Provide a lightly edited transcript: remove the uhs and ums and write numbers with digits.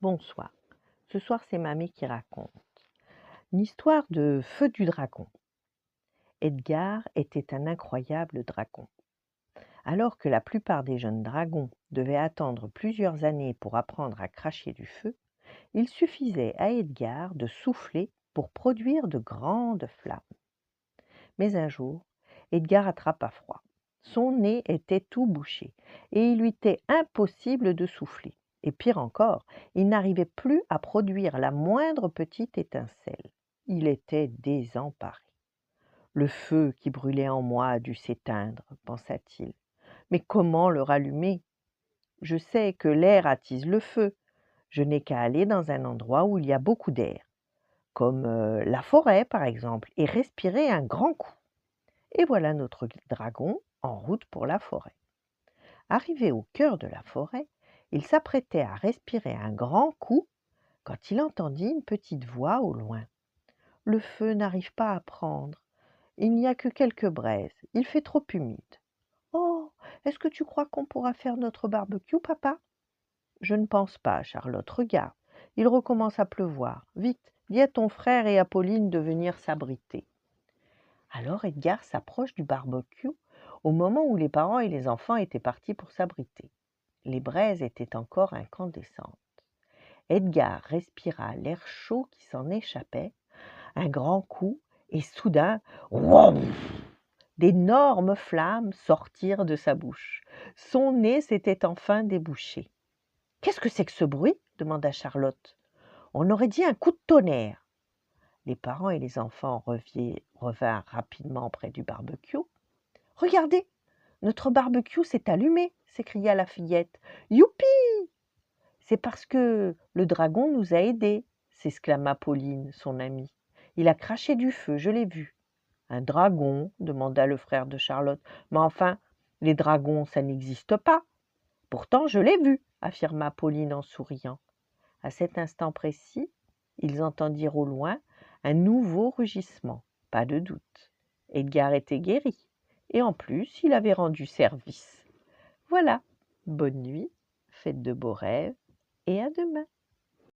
Bonsoir. Ce soir, c'est Mamie qui raconte. Une histoire de feu du dragon. Edgar était un incroyable dragon. Alors que la plupart des jeunes dragons devaient attendre plusieurs années pour apprendre à cracher du feu, il suffisait à Edgar de souffler pour produire de grandes flammes. Mais un jour, Edgar attrapa froid. Son nez était tout bouché et il lui était impossible de souffler. Et pire encore, il n'arrivait plus à produire la moindre petite étincelle. Il était désemparé. Le feu qui brûlait en moi a dû s'éteindre, pensa-t-il. Mais comment le rallumer? Je sais que l'air attise le feu. Je n'ai qu'à aller dans un endroit où il y a beaucoup d'air, comme la forêt par exemple, et respirer un grand coup. Et voilà notre dragon en route pour la forêt. Arrivé au cœur de la forêt, il s'apprêtait à respirer un grand coup quand il entendit une petite voix au loin. « Le feu n'arrive pas à prendre. Il n'y a que quelques braises. Il fait trop humide. »« Oh, est-ce que tu crois qu'on pourra faire notre barbecue, papa ?»« Je ne pense pas, Charlotte. Regarde, il recommence à pleuvoir. Vite, dis à ton frère et à Pauline de venir s'abriter. » Alors Edgar s'approche du barbecue au moment où les parents et les enfants étaient partis pour s'abriter. Les braises étaient encore incandescentes. Edgar respira l'air chaud qui s'en échappait, un grand coup, et soudain, wouah, d'énormes flammes sortirent de sa bouche. Son nez s'était enfin débouché. « Qu'est-ce que c'est que ce bruit ?» demanda Charlotte. « On aurait dit un coup de tonnerre. » Les parents et les enfants revinrent rapidement près du barbecue. « Regardez, notre barbecue s'est allumé !» s'écria la fillette. « Youpi !»« C'est parce que le dragon nous a aidés !» s'exclama Pauline, son amie. « Il a craché du feu, je l'ai vu. »« Un dragon ?» demanda le frère de Charlotte. « Mais enfin, les dragons, ça n'existe pas. »« Pourtant, je l'ai vu !» affirma Pauline en souriant. À cet instant précis, ils entendirent au loin un nouveau rugissement, pas de doute. Edgar était guéri, et en plus, il avait rendu service. Voilà, bonne nuit, faites de beaux rêves, et à demain.